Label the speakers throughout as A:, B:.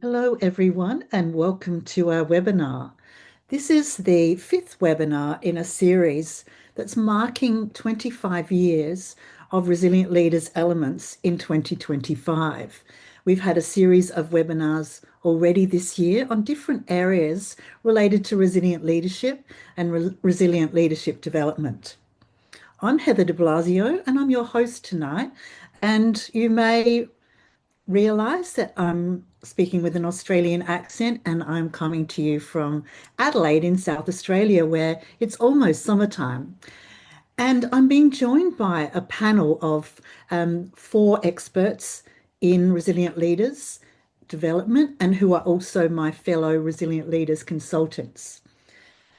A: Hello, everyone, and welcome to our webinar. This is the fifth webinar in a series that's marking 25 years of Resilient Leaders Elements in 2025. We've had a series of webinars already this year on different areas related to resilient leadership and resilient leadership development. I'm Heather De Blasio, and I'm your host tonight. And you may realise that I'm speaking with an Australian accent and I'm coming to you from Adelaide in South Australia, where it's almost summertime. And I'm being joined by a panel of four experts in resilient leaders development and who are also my fellow resilient leaders consultants.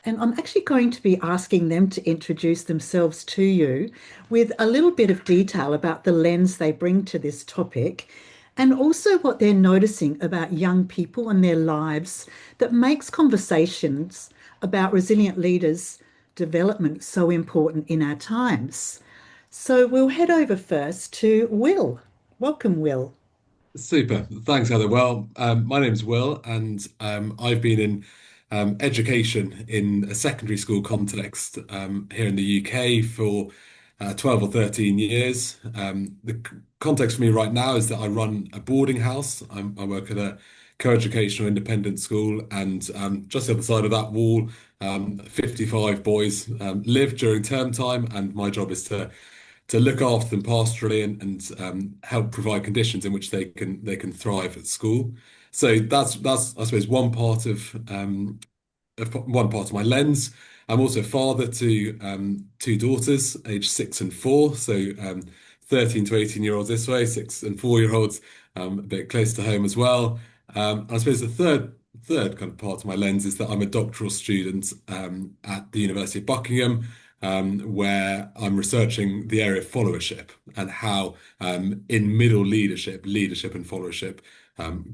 A: And I'm actually going to be asking them to introduce themselves to you with a little bit of detail about the lens they bring to this topic and also what they're noticing about young people and their lives that makes conversations about resilient leaders development so important in our times. So we'll head over first to Will. Welcome, Will.
B: Super. Thanks, Heather. Well, my name's Will, and I've been in education in a secondary school context here in the UK for 12 or 13 years. The context for me right now is that I run a boarding house. I work at a co-educational independent school, and just the other side of that wall, 55 boys live during term time, and my job is to look after them pastorally and help provide conditions in which they can thrive at school. So that's I suppose one part of my lens. I'm also father to two daughters, aged 6 and 4. So 13 to 18-year-olds this way, 6 and 4-year-olds, a bit close to home as well. I suppose the third kind of part of my lens is that I'm a doctoral student at the University of Buckingham, where I'm researching the area of followership and how in middle leadership and followership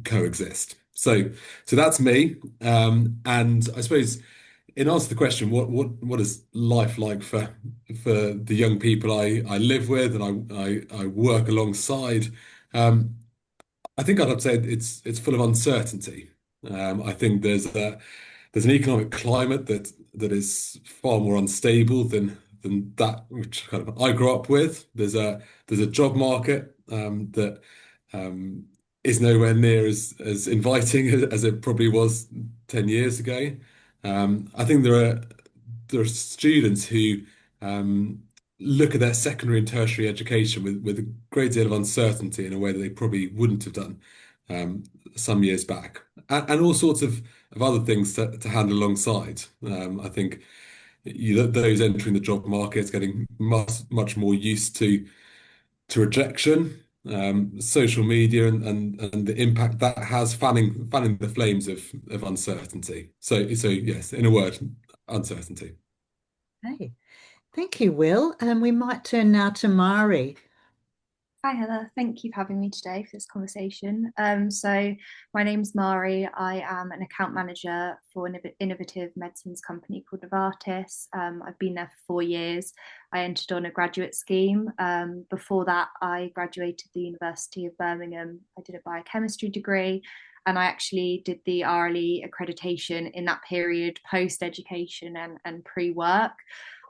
B: coexist. So that's me. And I suppose in answer to the question, what is life like for the young people I live with and I work alongside? Um, I think I'd say it's full of uncertainty. I think there's an economic climate that is far more unstable than that which kind of I grew up with. There's a job market that is nowhere near as inviting as it probably was 10 years ago. I think there are students who look at their secondary and tertiary education with a great deal of uncertainty in a way that they probably wouldn't have done some years back, and all sorts of other things to handle alongside. I think those entering the job market getting much more used to rejection, social media, and the impact that has fanning the flames of uncertainty. So yes, in a word, uncertainty.
A: Hey, thank you, Will. And we might turn now to Mari.
C: Hi Heather, thank you for having me today for this conversation. So my name's Mhairi. I am an account manager for an innovative medicines company called Novartis. I've been there for 4 years. I entered on a graduate scheme. Before that, I graduated the University of Birmingham. I did a biochemistry degree, and I actually did the RLE accreditation in that period, post-education and pre-work.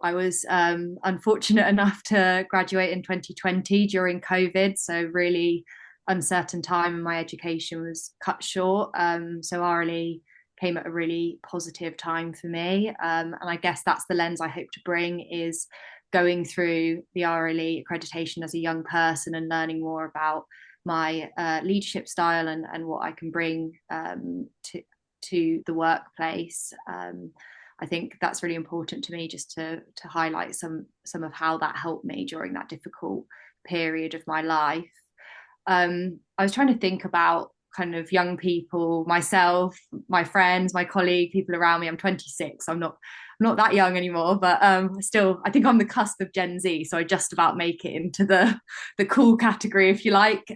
C: I was unfortunate enough to graduate in 2020 during COVID, so really uncertain time and my education was cut short. So RLE came at a really positive time for me, and I guess that's the lens I hope to bring is going through the RLE accreditation as a young person and learning more about my leadership style and what I can bring to the workplace. I think that's really important to me just to highlight some of how that helped me during that difficult period of my life. I was trying to think about kind of young people, myself, my friends, my colleague, people around me. I'm 26, so I'm not that young anymore, but still, I think I'm the cusp of Gen Z, so I just about make it into the cool category, if you like.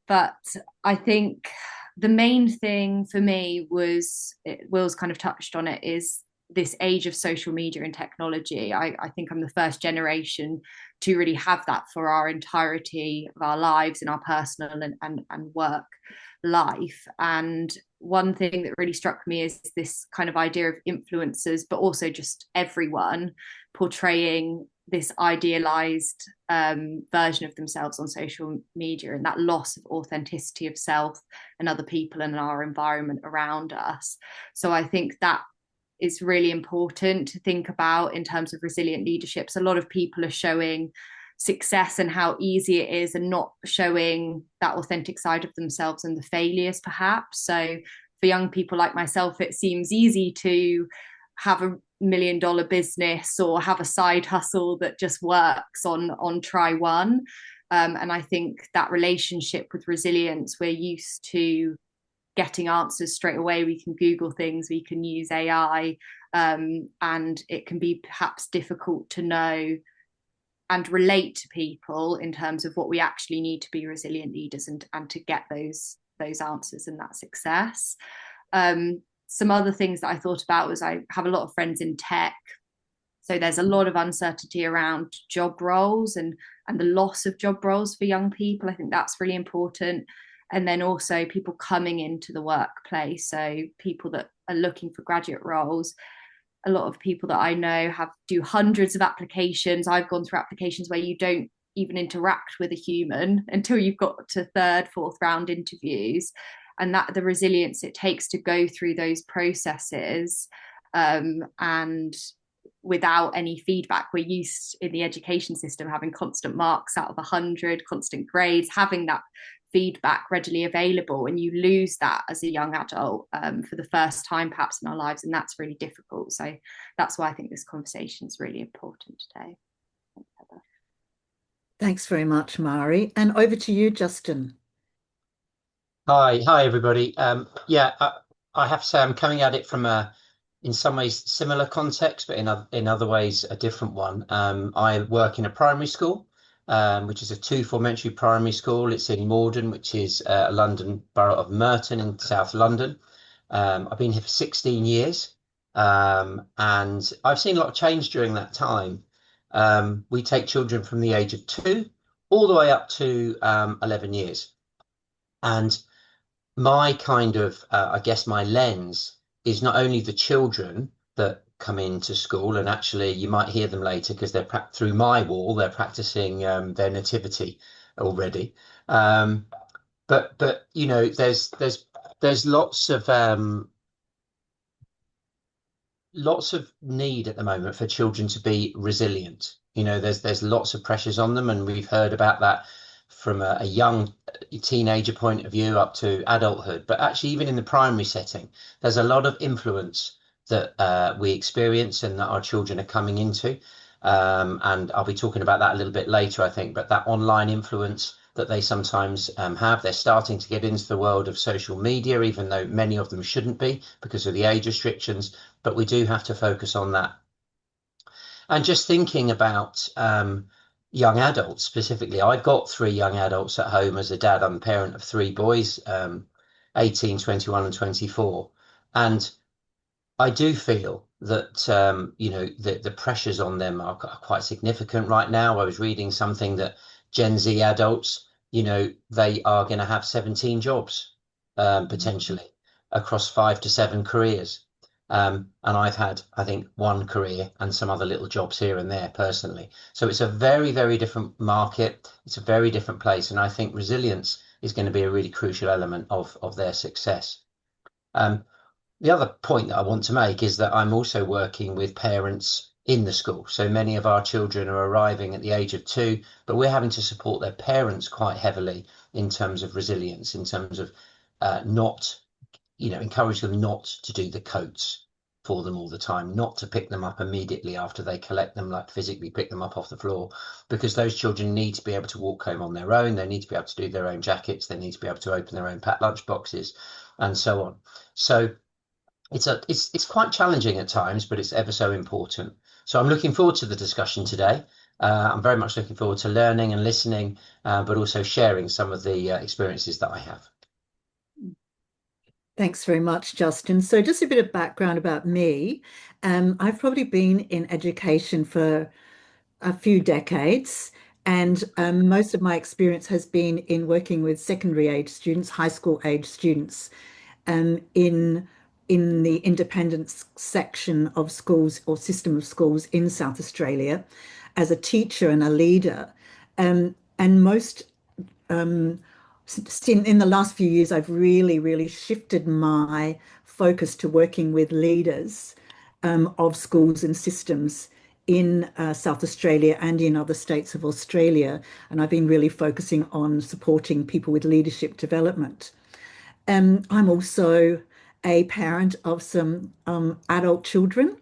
C: But I think the main thing for me was, Will's kind of touched on it, is this age of social media and technology, I think I'm the first generation to really have that for our entirety of our lives in our personal and work life. And one thing that really struck me is this kind of idea of influencers, but also just everyone portraying this idealized version of themselves on social media, and that loss of authenticity of self and other people and our environment around us. So I think that is really important to think about in terms of resilient leaderships. A lot of people are showing success and how easy it is and not showing that authentic side of themselves and the failures perhaps. So for young people like myself, it seems easy to have a $1 million business or have a side hustle that just works on try one. And I think that relationship with resilience, we're used to getting answers straight away. We can Google things, we can use AI, and it can be perhaps difficult to know and relate to people in terms of what we actually need to be resilient leaders and to get those answers and that success. Some other things that I thought about was I have a lot of friends in tech. So there's a lot of uncertainty around job roles and the loss of job roles for young people. I think that's really important. And then also people coming into the workplace. So people that are looking for graduate roles, a lot of people that I know do hundreds of applications. I've gone through applications where you don't even interact with a human until you've got to third, fourth round interviews. And that the resilience it takes to go through those processes, and without any feedback. We're used in the education system having constant marks out of 100, constant grades, having that feedback readily available, and you lose that as a young adult for the first time perhaps in our lives, and that's really difficult. So that's why I think this conversation is really important today. Thanks, Heather.
A: Thanks very much, Mhairi. And over to you, Justin.
D: Hi, everybody. I have to say I'm coming at it from in some ways, similar context, but in other ways, a different one. I work in a primary school, which is a 2 form-entry primary school. It's in Morden, which is a London borough of Merton in South London. I've been here for 16 years, and I've seen a lot of change during that time. We take children from the age of 2 all the way up to 11 years. And my kind of, I guess my lens is not only the children that come into school, and actually you might hear them later because they're through my wall, they're practicing their nativity already. But you know, there's lots of need at the moment for children to be resilient. You know, there's lots of pressures on them, and we've heard about that from a young teenager point of view up to adulthood. But actually, even in the primary setting, there's a lot of influence that we experience and that our children are coming into. And I'll be talking about that a little bit later, I think. But that online influence that they sometimes have, they're starting to get into the world of social media, even though many of them shouldn't be because of the age restrictions. But we do have to focus on that. And just thinking about young adults specifically, I've got 3 young adults at home as a dad. I'm a parent of 3 boys, 18, 21 and 24. And I do feel that, you know, the pressures on them are quite significant right now. I was reading something that Gen Z adults, you know, they are going to have 17 jobs potentially across 5 to 7 careers. And I've had, I think, 1 career and some other little jobs here and there personally. So it's a very, very different market. It's a very different place. And I think resilience is going to be a really crucial element of their success. The other point that I want to make is that I'm also working with parents in the school. So many of our children are arriving at the age of 2, but we're having to support their parents quite heavily in terms of resilience, in terms of not, you know, encourage them not to do the coats for them all the time, not to pick them up immediately after they collect them, like physically pick them up off the floor, because those children need to be able to walk home on their own. They need to be able to do their own jackets. They need to be able to open their own packed lunch boxes and so on. So it's quite challenging at times, but it's ever so important. So I'm looking forward to the discussion today. I'm very much looking forward to learning and listening, but also sharing some of the experiences that I have.
A: Thanks very much, Justin. So just a bit of background about me. I've probably been in education for a few decades, and most of my experience has been in working with secondary age students, high school age students, in the independent section of schools or system of schools in South Australia as a teacher and a leader. And most in the last few years, I've really shifted my focus to working with leaders of schools and systems in South Australia and in other states of Australia. And I've been really focusing on supporting people with leadership development. I'm also a parent of some adult children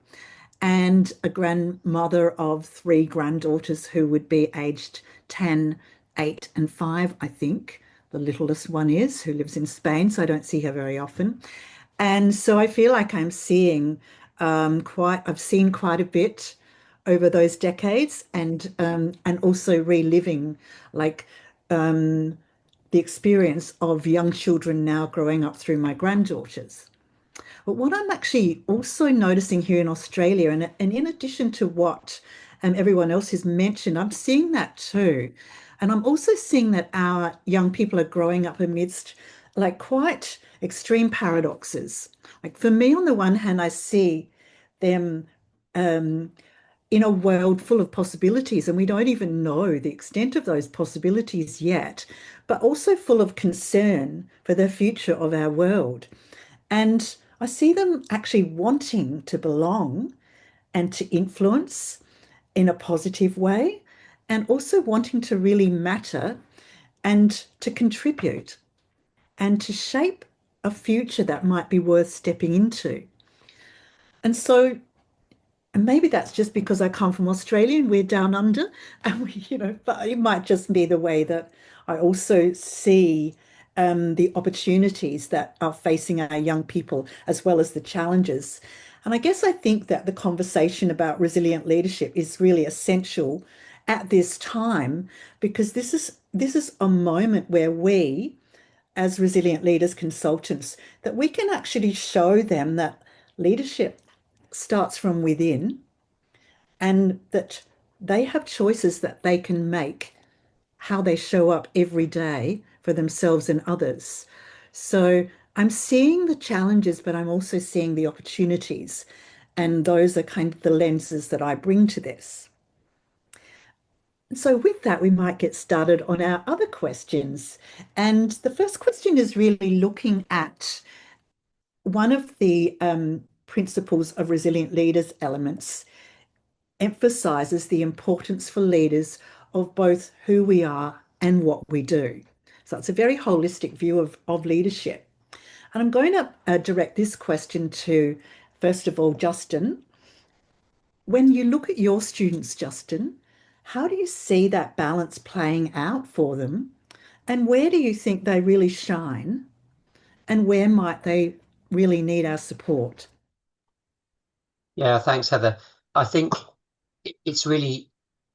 A: and a grandmother of three granddaughters who would be aged 10, 8, and 5, I think. The littlest one is, who lives in Spain, so I don't see her very often. And so I feel like I've seen quite a bit over those decades, and also reliving like the experience of young children now growing up through my granddaughters. But what I'm actually also noticing here in Australia, and in addition to what everyone else has mentioned, I'm seeing that too. And I'm also seeing that our young people are growing up amidst like quite extreme paradoxes. Like for me, on the one hand, I see them um, in a world full of possibilities, and we don't even know the extent of those possibilities yet, but also full of concern for the future of our world. And I see them actually wanting to belong and to influence in a positive way, and also wanting to really matter and to contribute and to shape a future that might be worth stepping into. And so, and maybe that's just because I come from Australia and we're down under, and but it might just be the way that I also see the opportunities that are facing our young people as well as the challenges. And I guess I think that the conversation about resilient leadership is really essential at this time, because this is a moment where we, as resilient leaders consultants, that we can actually show them that leadership starts from within, and that they have choices that they can make how they show up every day for themselves and others. So I'm seeing the challenges, but I'm also seeing the opportunities. And those are kind of the lenses that I bring to this. So with that, we might get started on our other questions. And the first question is really looking at one of the principles of resilient leaders elements emphasizes the importance for leaders of both who we are and what we do. So it's a very holistic view of leadership. And I'm going to direct this question to, first of all, Justin. When you look at your students, Justin, how do you see that balance playing out for them? And where do you think they really shine? And where might they really need our support?
D: Yeah, thanks, Heather. I think it's really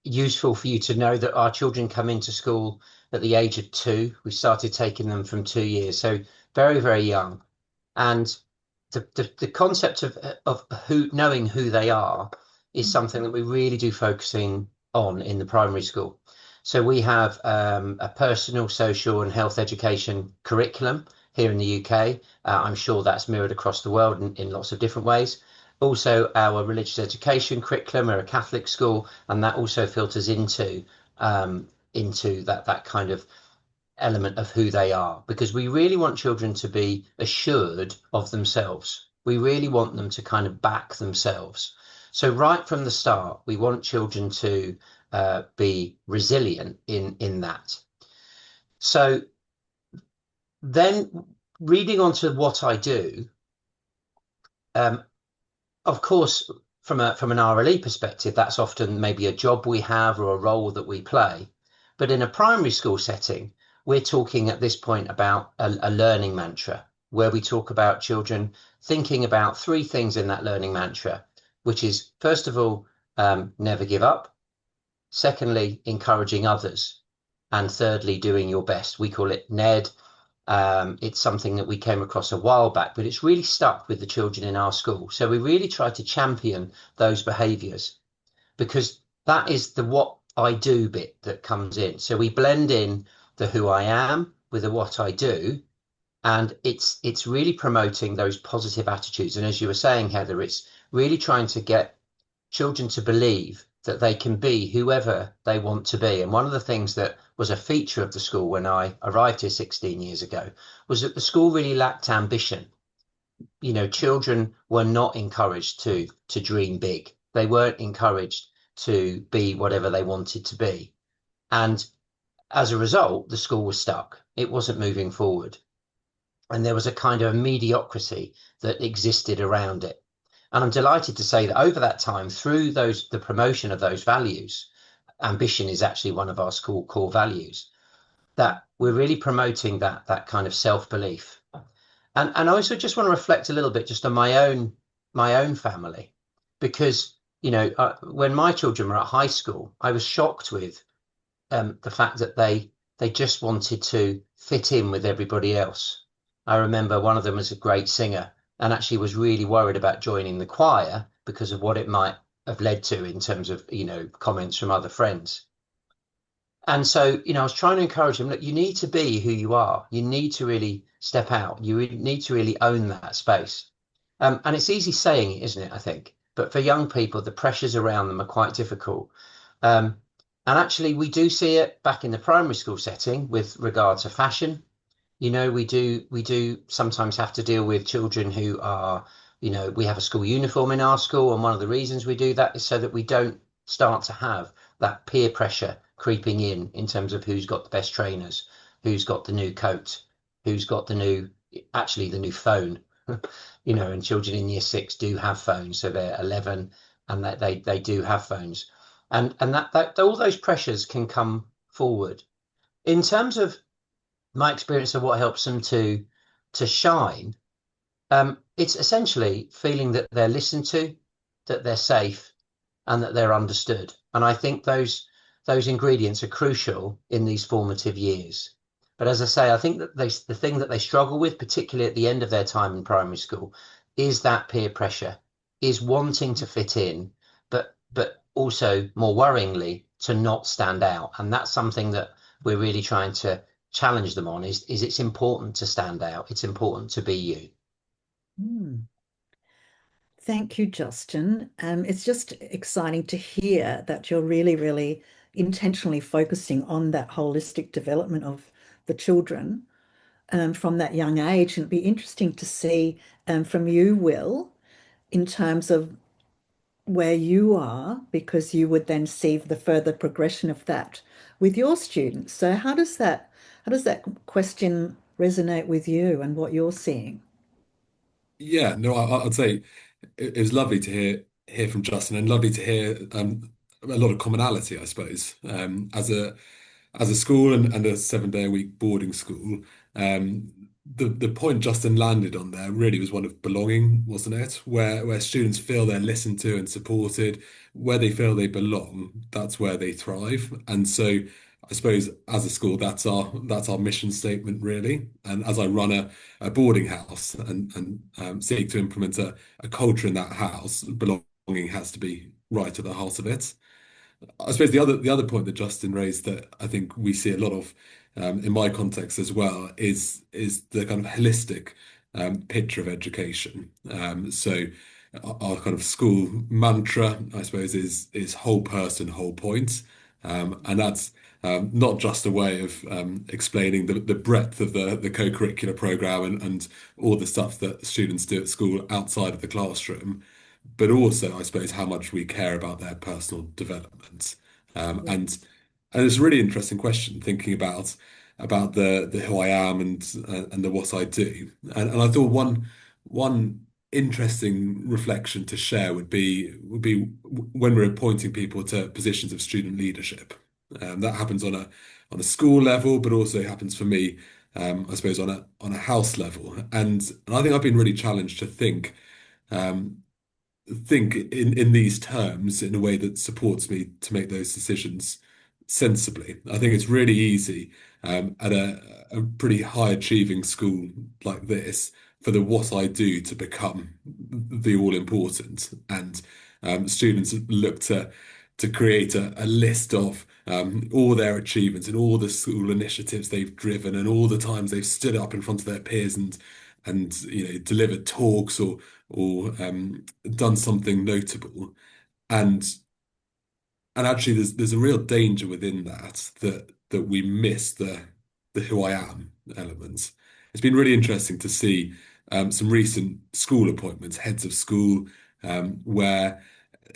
D: useful for you to know that our children come into school at the age of 2. We started taking them from 2 years, so very young. And the concept of who knowing who they are is something that we really do focusing on in the primary school. So we have a personal, social, and health education curriculum here in the UK. I'm sure that's mirrored across the world in lots of different ways. Also, our religious education curriculum, we're a Catholic school, and that also filters into that kind of element of who they are, because we really want children to be assured of themselves. We really want them to kind of back themselves. So right from the start, we want children to be resilient in that. So then reading on to what I do, of course, from an RLE perspective, that's often maybe a job we have or a role that we play. But in a primary school setting, we're talking at this point about a learning mantra, where we talk about children thinking about 3 things in that learning mantra, which is, first of all, never give up. Secondly, encouraging others. And thirdly, doing your best. We call it NED, It's something that we came across a while back, but it's really stuck with the children in our school. So we really try to champion those behaviours because that is the what I do bit that comes in. So we blend in the who I am with the what I do, and it's really promoting those positive attitudes. And as you were saying, Heather, it's really trying to get children to believe that they can be whoever they want to be. And one of the things that was a feature of the school when I arrived here 16 years ago was that the school really lacked ambition. You know, children were not encouraged to dream big. They weren't encouraged to be whatever they wanted to be. And as a result, the school was stuck. It wasn't moving forward. And there was a kind of mediocrity that existed around it. And I'm delighted to say that over that time, through the promotion of those values, ambition is actually one of our school core values, that we're really promoting that kind of self-belief. And I also just want to reflect a little bit just on my own family, because when my children were at high school, I was shocked with the fact that they just wanted to fit in with everybody else. I remember one of them was a great singer and actually was really worried about joining the choir because of what it might have led to in terms of, comments from other friends. And so, I was trying to encourage them that you need to be who you are. You need to really step out. You need to really own that space. And it's easy saying it, isn't it, I think? But for young people, the pressures around them are quite difficult. And actually, we do see it back in the primary school setting with regard to fashion. We do sometimes have to deal with children who are, we have a school uniform in our school, and one of the reasons we do that is so that we don't start to have that peer pressure creeping in terms of who's got the best trainers, who's got the new coat, who's got the new phone. And children in year 6 do have phones, so they're 11 and that they do have phones. And that all those pressures can come forward. In terms of my experience of what helps them to shine, it's essentially feeling that they're listened to, that they're safe, and that they're understood. And I think those ingredients are crucial in these formative years. But as I say, I think that the thing that they struggle with, particularly at the end of their time in primary school, is that peer pressure, is wanting to fit in, but also more worryingly to not stand out. And that's something that we're really trying to challenge them on is it's important to stand out. It's important to be you.
A: Thank you, Justin. It's just exciting to hear that you're really, really intentionally focusing on that holistic development of the children from that young age. And it'd be interesting to see from you, Will, in terms of where you are, because you would then see the further progression of that with your students. So how does that question resonate with you and what you're seeing?
B: Yeah, no, I'd say it was lovely to hear from Justin, and lovely to hear a lot of commonality, I suppose. As a school and a 7-day-a-week boarding school, the point Justin landed on there really was one of belonging, wasn't it? Where students feel they're listened to and supported, where they feel they belong, that's where they thrive. And so I suppose as a school, that's our mission statement really. And as I run a boarding house and seek to implement a culture in that house, belonging has to be right at the heart of it. I suppose the other point that Justin raised that I think we see a lot of in my context as well is the kind of holistic picture of education. So our kind of school mantra, I suppose, is whole person, whole point, and that's not just a way of explaining the breadth of the co-curricular program and all the stuff that students do at school outside of the classroom, but also, I suppose, how much we care about their personal development. And it's a really interesting question thinking about the who I am and the what I do. And I thought one interesting reflection to share would be when we're appointing people to positions of student leadership. That happens on a school level, but also happens for me, I suppose, on a house level. And I think I've been really challenged to think in these terms in a way that supports me to make those decisions sensibly. I think it's really easy at a pretty high achieving school like this for the what I do to become the all important, and students look to create a list of all their achievements and all the school initiatives they've driven and all the times they've stood up in front of their peers and delivered talks or done something notable. And actually, there's a real danger within that we miss the who I am elements. It's been really interesting to see some recent school appointments, heads of school, where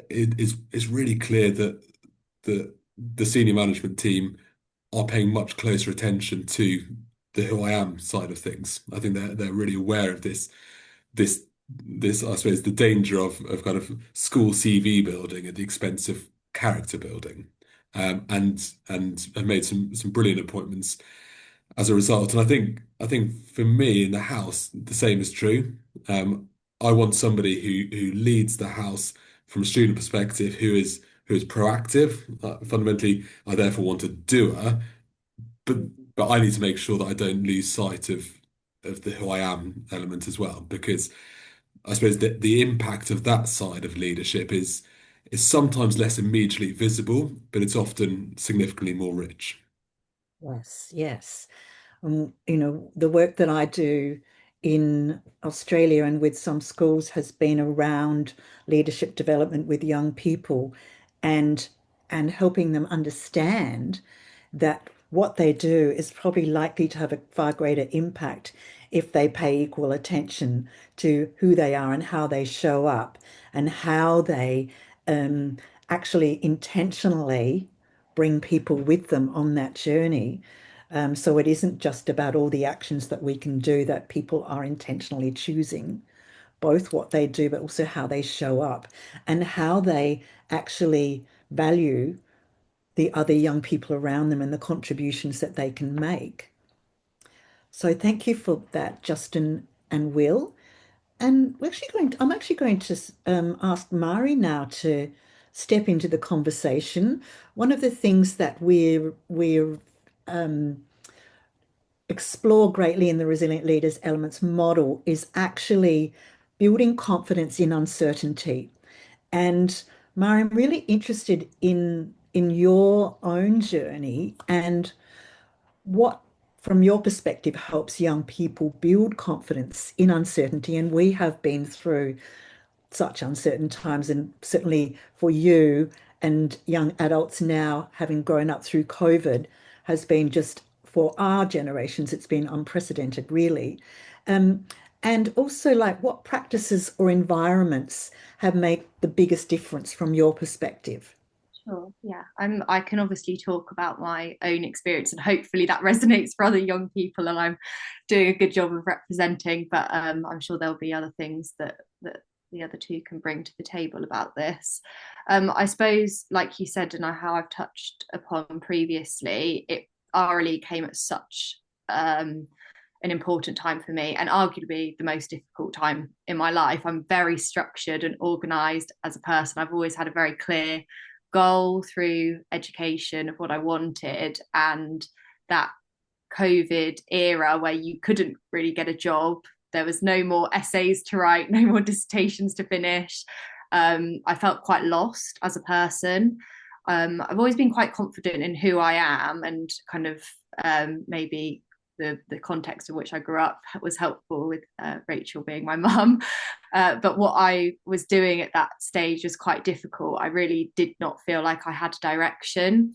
B: it's really clear that the senior management team are paying much closer attention to the who I am side of things. I think they're really aware of this I suppose the danger of kind of school CV building at the expense of character building, and have made some brilliant appointments as a result. And I think for me in the house the same is true. I want somebody who leads the house from a student perspective, who is proactive. Fundamentally, I therefore want a doer, but I need to make sure that I don't lose sight of the who I am element as well, because I suppose the impact of that side of leadership is sometimes less immediately visible, but it's often significantly more rich.
A: Yes, yes. The work that I do in Australia and with some schools has been around leadership development with young people and helping them understand that what they do is probably likely to have a far greater impact if they pay equal attention to who they are and how they show up and how they um, actually intentionally bring people with them on that journey. So it isn't just about all the actions that we can do, that people are intentionally choosing both what they do, but also how they show up and how they actually value the other young people around them and the contributions that they can make. So thank you for that, Justin and Will. And I'm actually going to ask Mhairi now to step into the conversation. One of the things that we're explore greatly in the Resilient Leaders Elements model is actually building confidence in uncertainty. And Mhairi, I'm really interested in your own journey and what, from your perspective, helps young people build confidence in uncertainty. And we have been through such uncertain times, and certainly for you and young adults now, having grown up through COVID, has been just for our generations, it's been unprecedented, really. Um, and also, like, what practices or environments have made the biggest difference from your perspective?
C: Sure, yeah. I can obviously talk about my own experience and hopefully that resonates for other young people and I'm doing a good job of representing, but I'm sure there'll be other things that the other two can bring to the table about this. I suppose, like you said, and how I've touched upon previously, RLE came at such an important time for me and arguably the most difficult time in my life. I'm very structured and organized as a person. I've always had a very clear goal through education of what I wanted, and that COVID era where you couldn't really get a job, there was no more essays to write, no more dissertations to finish. I felt quite lost as a person. I've always been quite confident in who I am, and kind of maybe the context in which I grew up was helpful with Rachel being my mum. But what I was doing at that stage was quite difficult. I really did not feel like I had direction.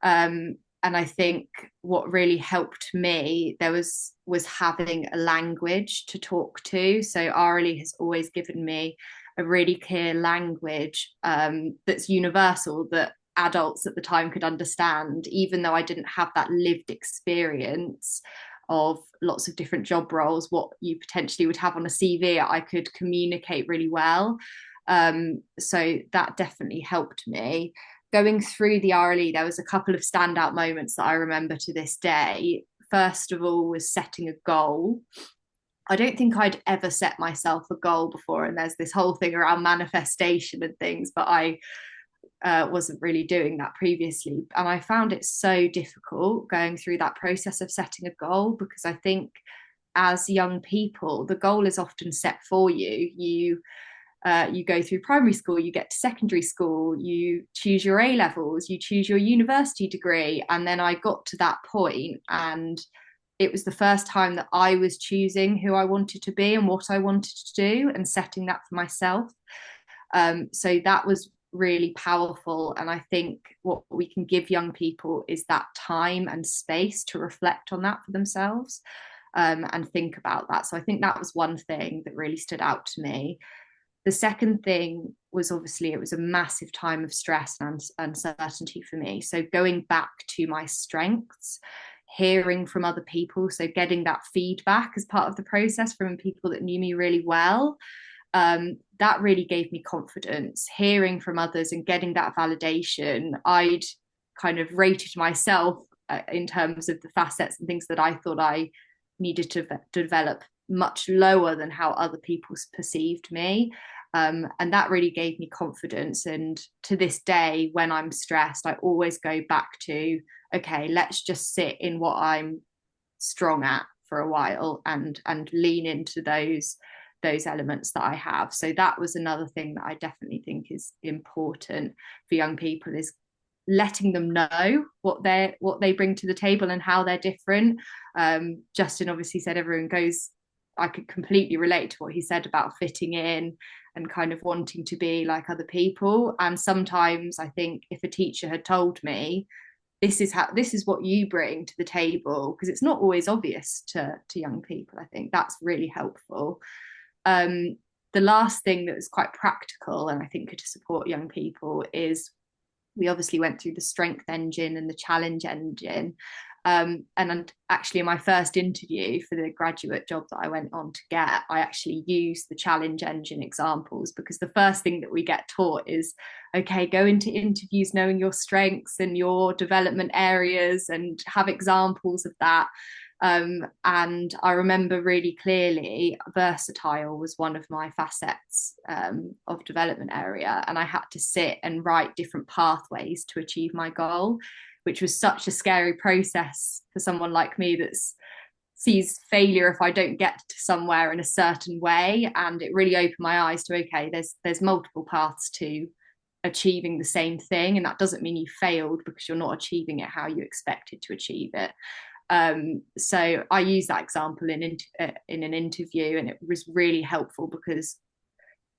C: And I think what really helped me there was having a language to talk to. So RLE has always given me a really clear language that's universal, that adults at the time could understand, even though I didn't have that lived experience of lots of different job roles, what you potentially would have on a CV, I could communicate really well. So that definitely helped me. Going through the RLE, there was a couple of standout moments that I remember to this day. First of all was setting a goal. I don't think I'd ever set myself a goal before, and there's this whole thing around manifestation and things, but I wasn't really doing that previously. And I found it so difficult going through that process of setting a goal, because I think as young people, the goal is often set for you. You go through primary school, you get to secondary school, you choose your A levels, you choose your university degree. And then I got to that point, and it was the first time that I was choosing who I wanted to be and what I wanted to do and setting that for myself. So that was really powerful. And I think what we can give young people is that time and space to reflect on that for themselves, and think about that. So I think that was one thing that really stood out to me. The second thing was, obviously, it was a massive time of stress and uncertainty for me. So going back to my strengths, hearing from other people, so getting that feedback as part of the process from people that knew me really well, that really gave me confidence. Hearing from others and getting that validation, I'd kind of rated myself in terms of the facets and things that I thought I needed to develop much lower than how other people perceived me. And that really gave me confidence. And to this day, when I'm stressed, I always go back to, okay, let's just sit in what I'm strong at for a while and lean into those elements that I have. So that was another thing that I definitely think is important for young people, is letting them know what they bring to the table and how they're different. Justin obviously said everyone goes, I could completely relate to what he said about fitting in and kind of wanting to be like other people. And sometimes I think if a teacher had told me, this is what you bring to the table, because it's not always obvious to young people, I think that's really helpful. The last thing that was quite practical and I think could support young people is, we obviously went through the strength engine and the challenge engine. And actually in my first interview for the graduate job that I went on to get, I actually used the challenge engine examples, because the first thing that we get taught is, okay, go into interviews knowing your strengths and your development areas and have examples of that. And I remember really clearly, versatile was one of my facets of development area, and I had to sit and write different pathways to achieve my goal, which was such a scary process for someone like me that sees failure if I don't get to somewhere in a certain way. And it really opened my eyes to, okay, there's multiple paths to achieving the same thing, and that doesn't mean you failed because you're not achieving it how you expected to achieve it. So I used that example in an interview, and it was really helpful, because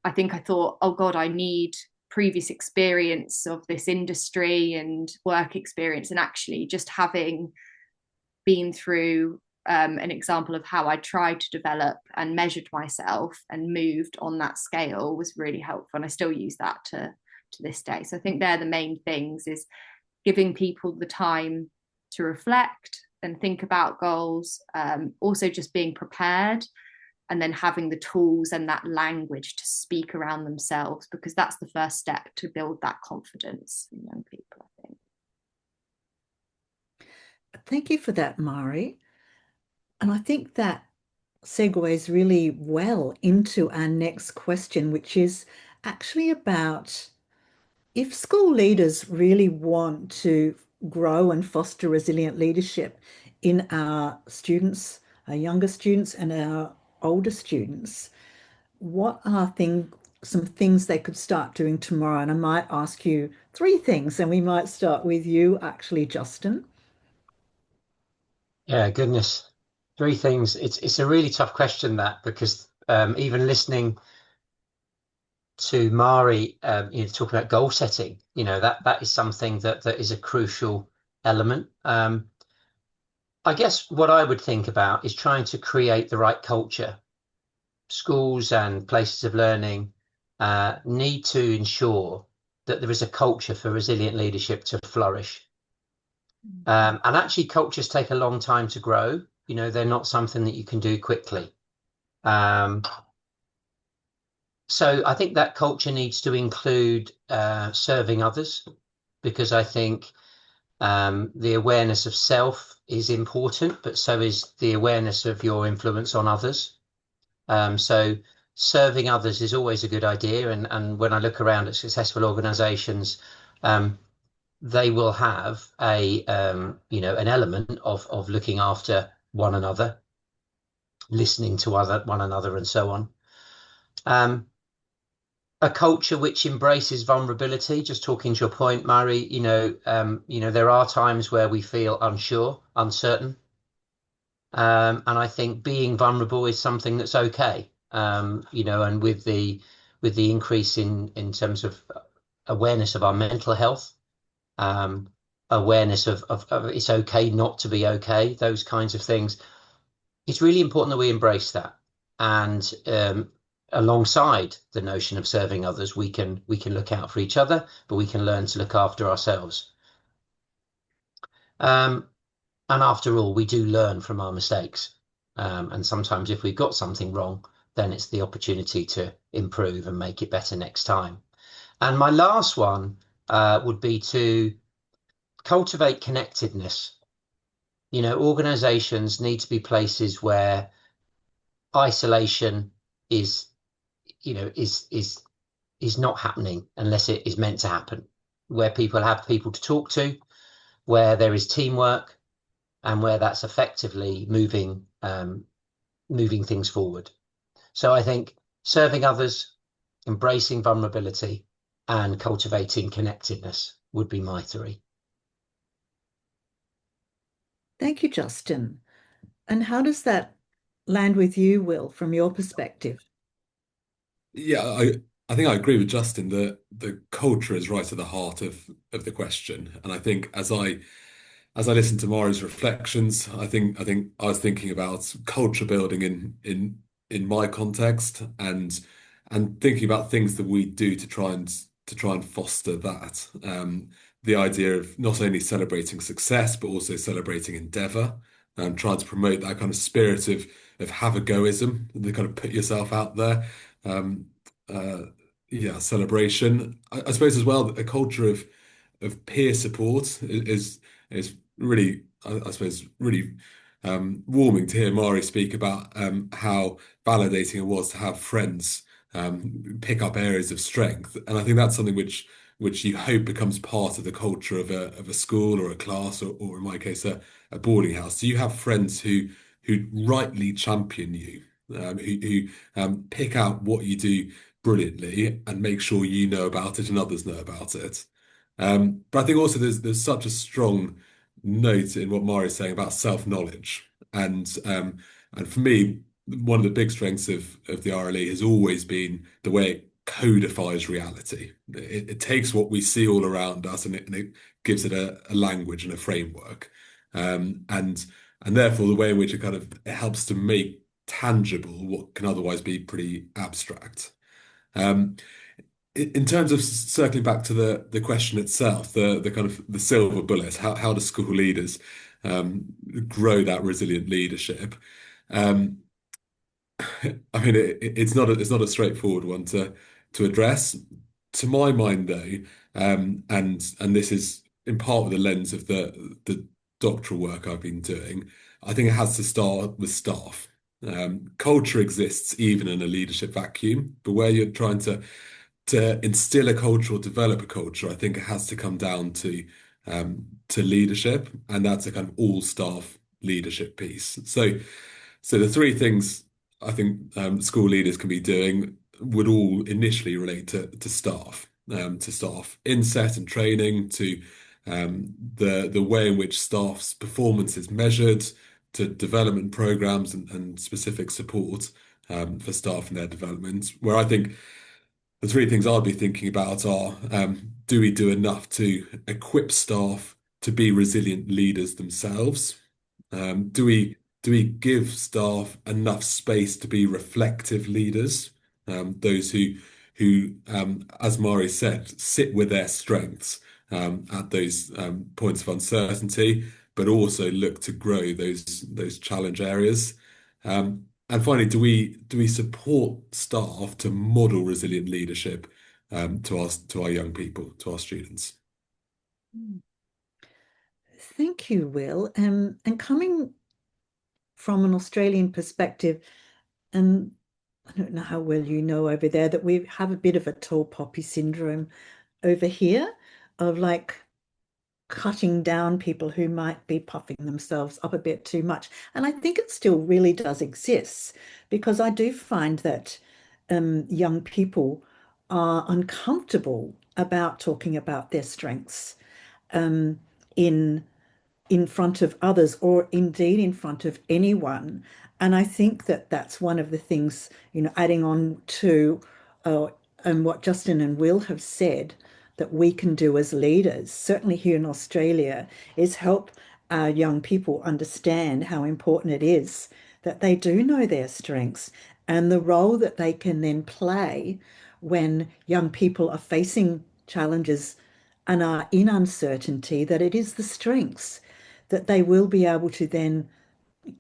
C: I thought, oh God, I need previous experience of this industry and work experience. And actually just having been through an example of how I tried to develop and measured myself and moved on that scale was really helpful. And I still use that to this day. So I think they're the main things, is giving people the time to reflect and think about goals, also just being prepared, and then having the tools and that language to speak around themselves, because that's the first step to build that confidence in young people, I think.
A: Thank you for that, Mhairi. And I think that segues really well into our next question, which is actually about, if school leaders really want to grow and foster resilient leadership in our students, our younger students and our older students, what are some things they could start doing tomorrow? And I might ask you three things, and we might start with you, actually, Justin.
D: Yeah, goodness. Three things. It's a really tough question, that, because even listening to Mhairi, talk about goal setting, that is something that is a crucial element. I guess what I would think about is trying to create the right culture. Schools and places of learning need to ensure that there is a culture for resilient leadership to flourish. And actually, cultures take a long time to grow. They're not something that you can do quickly. So I think that culture needs to include serving others, because I think the awareness of self is important, but so is the awareness of your influence on others. So serving others is always a good idea. And when I look around at successful organizations, they will have an element of looking after one another, listening to one another, and so on. A culture which embraces vulnerability. Just talking to your point, Mhairi, there are times where we feel unsure, uncertain, and I think being vulnerable is something that's okay. And with the increase in terms of awareness of our mental health, awareness of it's okay not to be okay, those kinds of things. It's really important that we embrace that. And alongside the notion of serving others, we can look out for each other, but we can learn to look after ourselves. And after all, we do learn from our mistakes. And sometimes if we've got something wrong, then it's the opportunity to improve and make it better next time. And my last one would be to cultivate connectedness. Organizations need to be places where isolation is not happening unless it is meant to happen, where people have people to talk to, where there is teamwork, and where that's effectively moving things forward. So I think serving others, embracing vulnerability, and cultivating connectedness would be my three.
A: Thank you, Justin. And how does that land with you, Will, from your perspective?
B: Yeah, I think I agree with Justin that the culture is right at the heart of the question. And I think as I listened to Mhairi's reflections, I think I was thinking about culture building in my context and thinking about things that we do to try and foster that. The idea of not only celebrating success but also celebrating endeavor and trying to promote that kind of spirit of have a goism, the kind of put yourself out there. Um, uh, yeah, celebration. I suppose as well a culture of peer support is really, I suppose, really warming to hear Mhairi speak about how validating it was to have friends pick up areas of strength, and I think that's something which you hope becomes part of the culture of a school or a class or in my case a boarding house. Do you have friends who rightly champion you, who pick out what you do brilliantly and make sure you know about it and others know about it? But I think also there's such a strong note in what Mhairi is saying about self-knowledge. And for me, one of the big strengths of the RLE has always been the way it codifies reality. It takes what we see all around us and it gives it a language and a framework. And therefore the way in which it helps to make tangible what can otherwise be pretty abstract. Um, in terms of circling back to the question itself, the kind of the silver bullet, how do school leaders grow that resilient leadership? Um, I mean, it's not a straightforward one to address. To my mind, though, and this is in part with the lens of the doctoral work I've been doing, I think it has to start with staff. Culture exists even in a leadership vacuum, but where you're trying to instill a culture or develop a culture, I think it has to come down to leadership, and that's a kind of all staff leadership piece. So the three things I think school leaders can be doing would all initially relate to staff inset and training, to the way in which staff's performance is measured, to development programs and specific support for staff and their development. Where I think the three things I'd be thinking about are do we do enough to equip staff to be resilient leaders themselves? Do we give staff enough space to be reflective leaders? Those who, as Mhairi said, sit with their strengths at those points of uncertainty, but also look to grow those challenge areas. And finally, do we support staff to model resilient leadership to our young people, to our students?
A: Thank you, Will. And coming from an Australian perspective, and I don't know how well you know over there that we have a bit of a tall poppy syndrome over here. like cutting down people who might be puffing themselves up a bit too much. And I think it still really does exist, because I do find that young people are uncomfortable about talking about their strengths in in front of others, or indeed in front of anyone. And I think that that's one of the things, adding on to and what Justin and Will have said, that we can do as leaders, certainly here in Australia, is help our young people understand how important it is that they do know their strengths, and the role that they can then play when young people are facing challenges and are in uncertainty, that it is the strengths that they will be able to then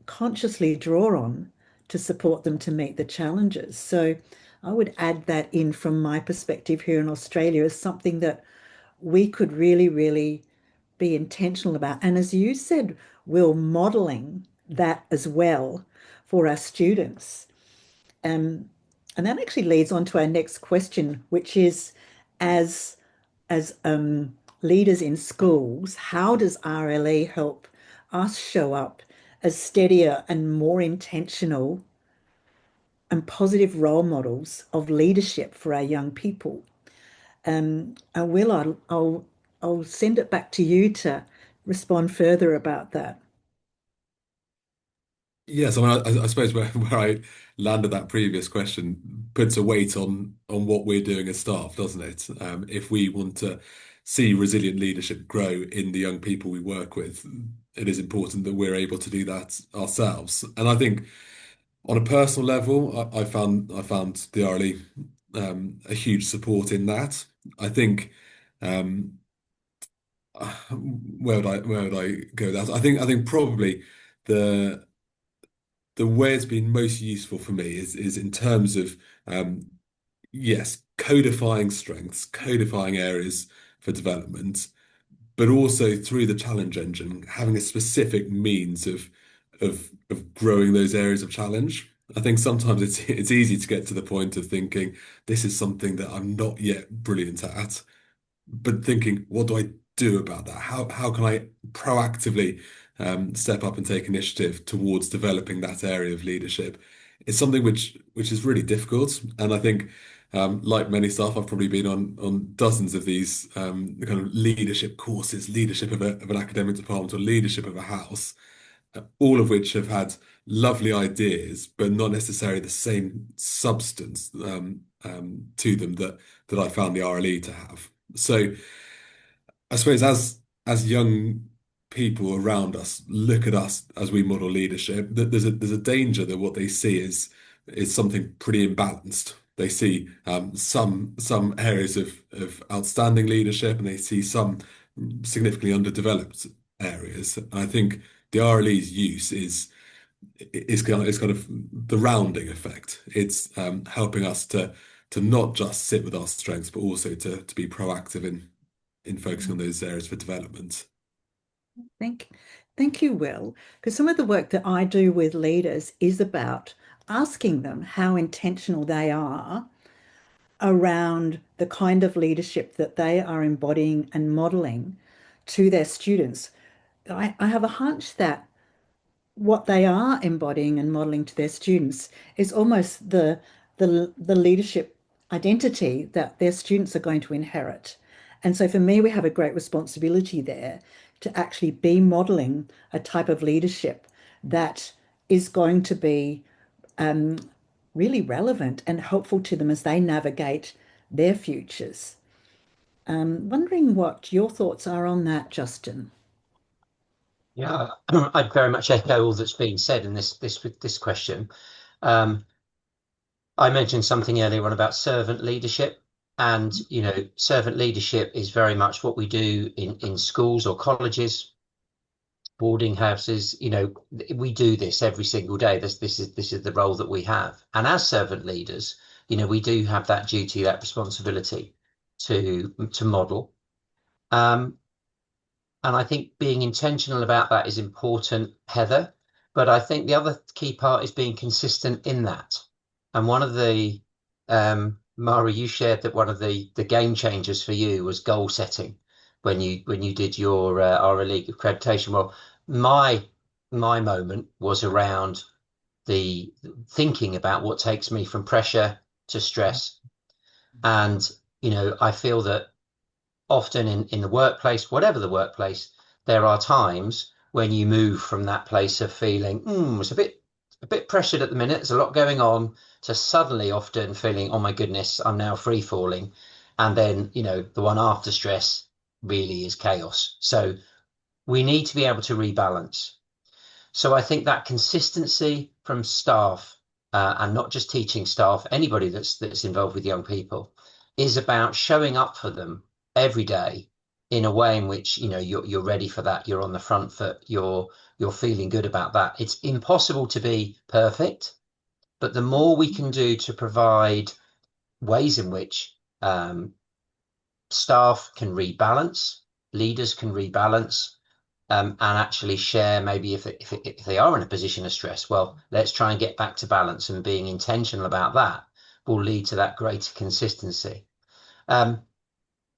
A: consciously draw on to support them to meet the challenges. So I would add that in from my perspective here in Australia as something that we could really, really be intentional about. And as you said, Will, modeling that as well for our students. And that actually leads on to our next question, which is, as leaders in schools, how does RLE help us show up as steadier and more intentional and positive role models of leadership for our young people? And Will, I'll send it back to you to respond further about that.
B: Yes, I mean, I suppose where I landed that previous question puts a weight on what we're doing as staff, doesn't it? If we want to see resilient leadership grow in the young people we work with, it is important that we're able to do that ourselves. And I think on a personal level, I found the RLE a huge support in that. I think where would I go with that? I think probably the the way it's been most useful for me is in terms of yes, codifying strengths, codifying areas for development, but also through the challenge engine, having a specific means of growing those areas of challenge. I think sometimes it's easy to get to the point of thinking this is something that I'm not yet brilliant at, but thinking, what do I do about that? How can I proactively step up and take initiative towards developing that area of leadership? It's something which is really difficult, and I think, like many staff, I've probably been on dozens of these kind of leadership courses, leadership of an academic department, or leadership of a house, all of which have had lovely ideas, but not necessarily the same substance to them that I found the RLE to have. So I suppose as young people around us look at us as we model leadership, that there's a danger that what they see is something pretty imbalanced. They see some areas of outstanding leadership, and they see some significantly underdeveloped areas. And I think the RLE's use is kind of the rounding effect. It's helping us to not just sit with our strengths, but also to be proactive in focusing on those areas for development.
A: Thank, thank you, Will. Because some of the work that I do with leaders is about asking them how intentional they are around the kind of leadership that they are embodying and modeling to their students. I have a hunch that what they are embodying and modeling to their students is almost the leadership identity that their students are going to inherit. And so for me, we have a great responsibility there to actually be modeling a type of leadership that is going to be really relevant and helpful to them as they navigate their futures. Wondering what your thoughts are on that, Justin.
D: Yeah, I'd very much echo all that's been said in this question. I mentioned something earlier on about servant leadership, and servant leadership is very much what we do in schools or colleges, boarding houses. We do this every single day. This is the role that we have, and as servant leaders, we do have that duty, that responsibility to model. And I think being intentional about that is important, Heather. But I think the other key part is being consistent in that. And one of the, Mhairi, you shared that one of the game changers for you was goal setting. when you did your RLE accreditation. Well, my moment was around the thinking about what takes me from pressure to stress. And, I feel that often in the workplace, whatever the workplace, there are times when you move from that place of feeling, it's a bit pressured at the minute, there's a lot going on, to suddenly often feeling, oh my goodness, I'm now free falling. And then, the one after stress really is chaos. So we need to be able to rebalance. So I think that consistency from staff, and not just teaching staff, anybody that's involved with young people, is about showing up for them every day in a way in which you're ready for that. You're on the front foot. You're feeling good about that. It's impossible to be perfect, but the more we can do to provide ways in which staff can rebalance, leaders can rebalance, and actually share, maybe if they are in a position of stress, well, let's try and get back to balance, and being intentional about that will lead to that greater consistency.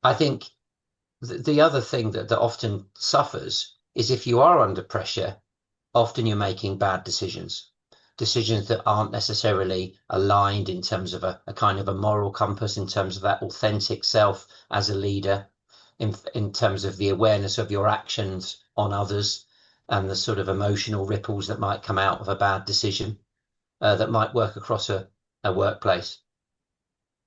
D: I think the other thing that often suffers is, if you are under pressure, often you're making bad decisions that aren't necessarily aligned in terms of a kind of a moral compass, in terms of that authentic self as a leader, in terms of the awareness of your actions on others, and the sort of emotional ripples that might come out of a bad decision, that might work across a workplace.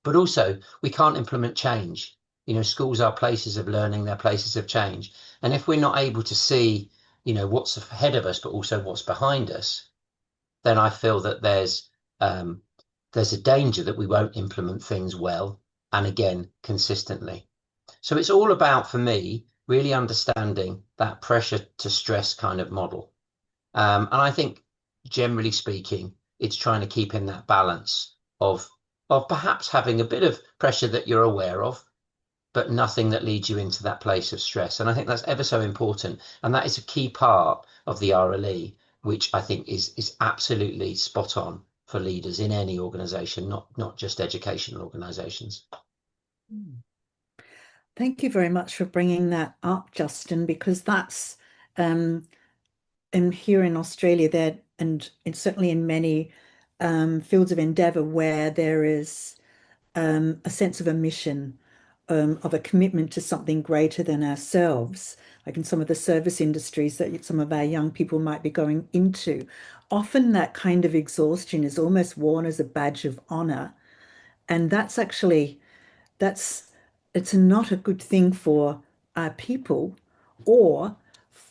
D: But also, we can't implement change. Schools are places of learning, they're places of change. And if we're not able to see, what's ahead of us, but also what's behind us, then I feel that there's a danger that we won't implement things well, and again, consistently. So it's all about, for me, really understanding that pressure to stress kind of model. And I think, generally speaking, it's trying to keep in that balance of perhaps having a bit of pressure that you're aware of, but nothing that leads you into that place of stress. And I think that's ever so important. And that is a key part of the RLE, which I think is absolutely spot on for leaders in any organisation, not just educational organisations.
A: Thank you very much for bringing that up, Justin, because that's and here in Australia there, and certainly in many fields of endeavour where there is a sense of a mission, of a commitment to something greater than ourselves, like in some of the service industries that some of our young people might be going into. Often that kind of exhaustion is almost worn as a badge of honour. And it's not a good thing for our people, or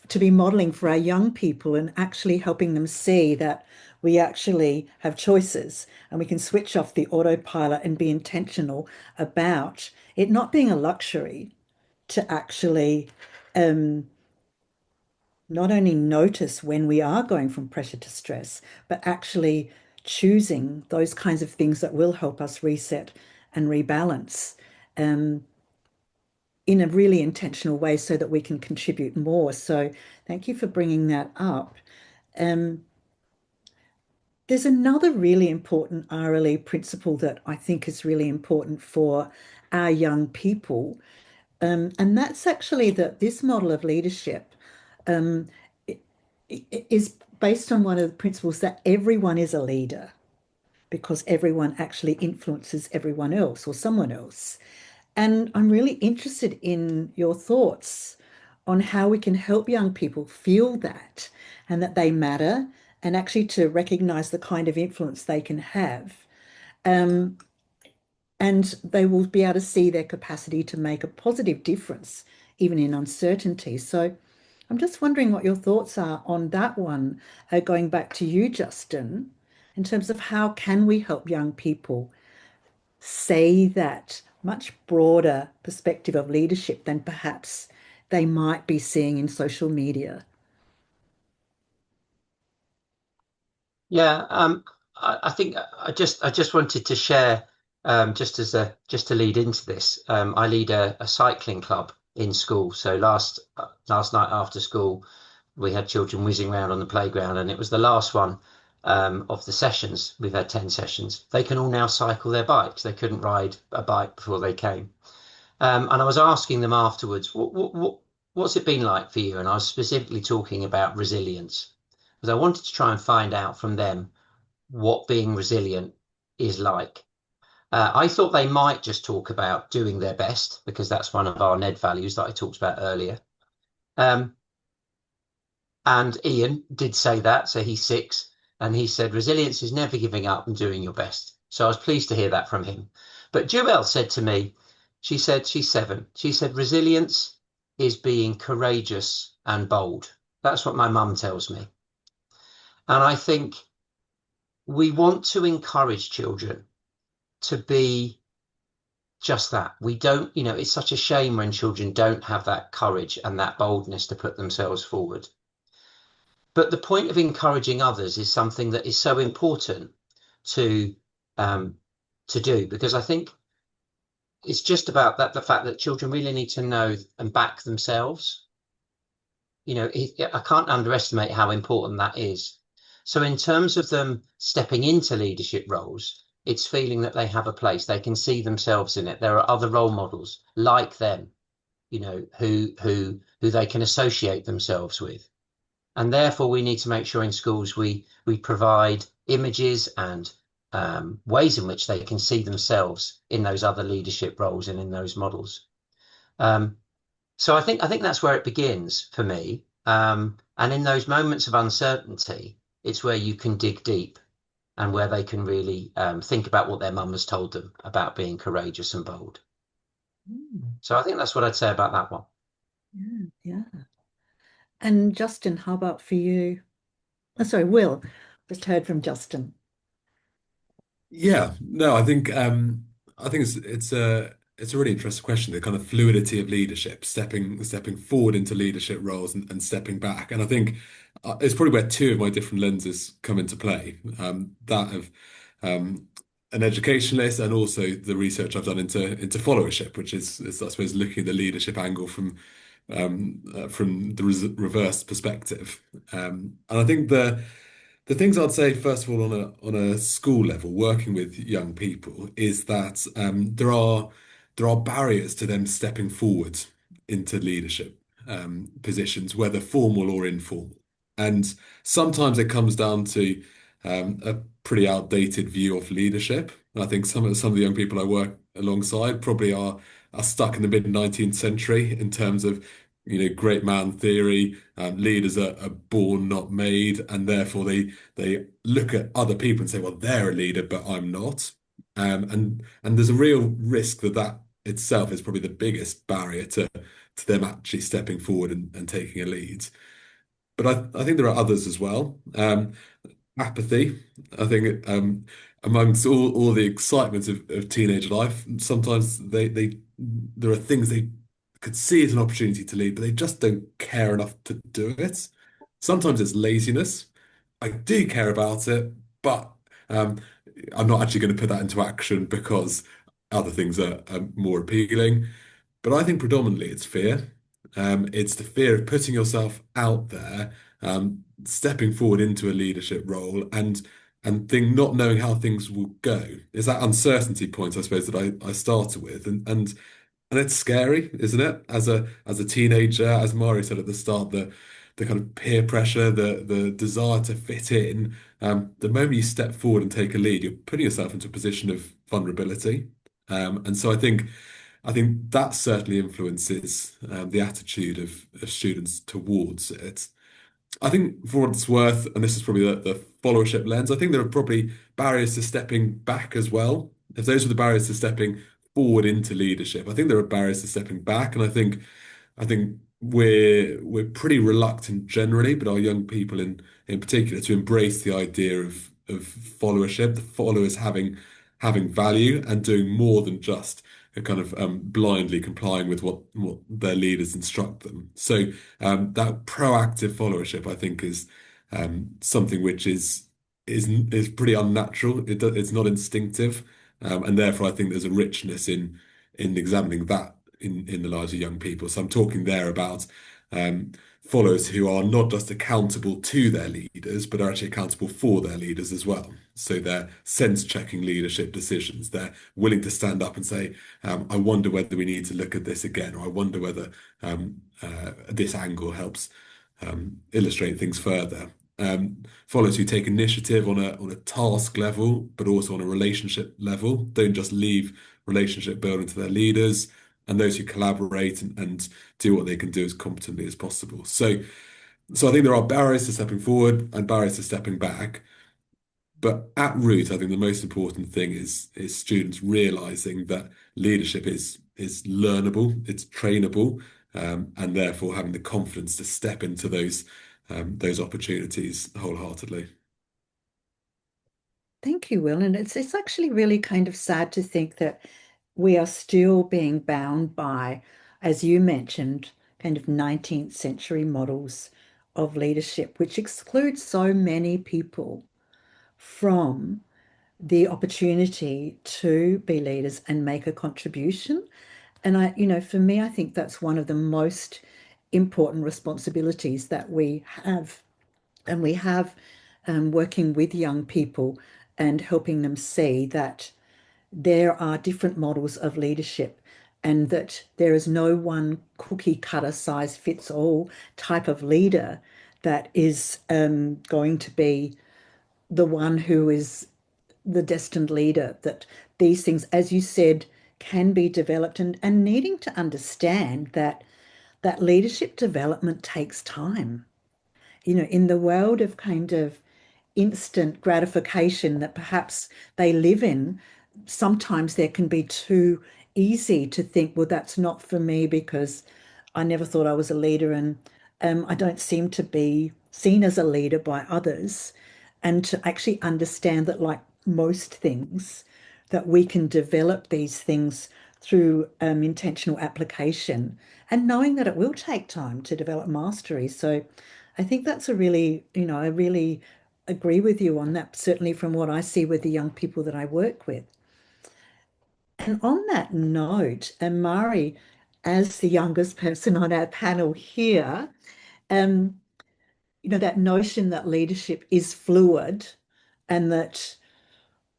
A: to be modeling for our young people and actually helping them see that we actually have choices and we can switch off the autopilot and be intentional about it not being a luxury to actually not only notice when we are going from pressure to stress, but actually choosing those kinds of things that will help us reset and rebalance in a really intentional way so that we can contribute more. So thank you for bringing that up. There's another really important RLE principle that I think is really important for our young people, and that's actually that this model of leadership um, is based on one of the principles that everyone is a leader, because everyone actually influences everyone else or someone else. And I'm really interested in your thoughts on how we can help young people feel that, and that they matter, and actually to recognize the kind of influence they can have. Um, and they will be able to see their capacity to make a positive difference, even in uncertainty. So I'm just wondering what your thoughts are on that one, going back to you, Justin, in terms of how can we help young people say that much broader perspective of leadership than perhaps they might be seeing in social media.
D: Yeah, I think I just wanted to share, just to lead into this. I lead a cycling club in school. So last night after school, we had children whizzing around on the playground, and it was the last one of the sessions. We've had 10 sessions. They can all now cycle their bikes. They couldn't ride a bike before they came. And I was asking them afterwards, what's it been like for you? And I was specifically talking about resilience because I wanted to try and find out from them what being resilient is like. I thought they might just talk about doing their best because that's one of our NED values that I talked about earlier. Um, and Ian did say that, so he's 6, and he said resilience is never giving up and doing your best. So I was pleased to hear that from him. But Jewel said to me, she said she's 7. She said resilience is being courageous and bold. That's what my mum tells me. And I think we want to encourage children to be just that. We don't, it's such a shame when children don't have that courage and that boldness to put themselves forward. But the point of encouraging others is something that is so important to do, because I think it's just about that, the fact that children really need to know and back themselves. I can't underestimate how important that is. So in terms of them stepping into leadership roles, it's feeling that they have a place, they can see themselves in it. There are other role models like them, who they can associate themselves with. And therefore, we need to make sure in schools we provide images and ways in which they can see themselves in those other leadership roles and in those models. So I think that's where it begins for me. And in those moments of uncertainty, it's where you can dig deep and where they can really think about what their mum has told them about being courageous and bold. So I think that's what I'd say about that one.
A: Yeah. And Justin, how about for you? Oh, sorry, Will. Just heard from Justin.
B: Yeah, no, I think it's a really interesting question, the kind of fluidity of leadership, stepping forward into leadership roles and stepping back. And I think it's probably where two of my different lenses come into play. That of an educationalist and also the research I've done into followership, which is I suppose looking at the leadership angle from the reverse perspective. And I think the things I'd say, first of all, on a school level, working with young people, is that there are barriers to them stepping forward into leadership positions, whether formal or informal. And sometimes it comes down to a pretty outdated view of leadership. And I think some of the young people I work alongside probably are stuck in the mid 19th century in terms of great man theory. Leaders are born, not made, and therefore they look at other people and say, well, they're a leader, but I'm not. And there's a real risk that itself is probably the biggest barrier to them actually stepping forward and taking a lead. But I think there are others as well. Apathy. I think amongst all the excitement of teenage life, sometimes there are things they could see as an opportunity to lead, but they just don't care enough to do it. Sometimes it's laziness. I do care about it, but um, I'm not actually going to put that into action because other things are more appealing. But I think predominantly it's fear. It's the fear of putting yourself out there, stepping forward into a leadership role, and not knowing how things will go. It's that uncertainty point, I suppose, that I started with, and it's scary, isn't it? As a teenager, as Mhairi said at the start, the kind of peer pressure, the desire to fit in. The moment you step forward and take a lead, you're putting yourself into a position of vulnerability. And so I think that certainly influences the attitude of students towards it. I think for what it's worth, and this is probably the followership lens, I think there are probably barriers to stepping back as well. If those are the barriers to stepping forward into leadership, I think there are barriers to stepping back, and I think we're pretty reluctant generally, but our young people in particular, to embrace the idea of followership, the followers having value and doing more than just a kind of blindly complying with what their leaders instruct them. So that proactive followership, I think, is something which is pretty unnatural. It's not instinctive, and therefore I think there's a richness in examining that in the lives of young people. So I'm talking there about followers who are not just accountable to their leaders, but are actually accountable for their leaders as well. So they're sense-checking leadership decisions. They're willing to stand up and say, I wonder whether we need to look at this again, or I wonder whether this angle helps illustrate things further. Followers who take initiative on a task level, but also on a relationship level, don't just leave relationship building to their leaders, and those who collaborate and do what they can do as competently as possible. So I think there are barriers to stepping forward and barriers to stepping back. But at root, I think the most important thing is students realizing that leadership is learnable, it's trainable, and therefore having the confidence to step into those opportunities wholeheartedly.
A: Thank you, Will. And it's actually really kind of sad to think that we are still being bound by, as you mentioned, kind of 19th century models of leadership, which exclude so many people from the opportunity to be leaders and make a contribution. And for me, I think that's one of the most important responsibilities that we have. And we have working with young people and helping them see that there are different models of leadership and that there is no one cookie cutter size fits all type of leader that is going to be the one who is the destined leader, that these things, as you said, can be developed, and needing to understand that leadership development takes time. In the world of kind of instant gratification that perhaps they live in, sometimes there can be too easy to think, well, that's not for me because I never thought I was a leader, and I don't seem to be seen as a leader by others. And to actually understand that, like most things, that we can develop these things through intentional application and knowing that it will take time to develop mastery. So I think that's I really agree with you on that, certainly from what I see with the young people that I work with. And on that note, and Mhairi, as the youngest person on our panel here, um, that notion that leadership is fluid and that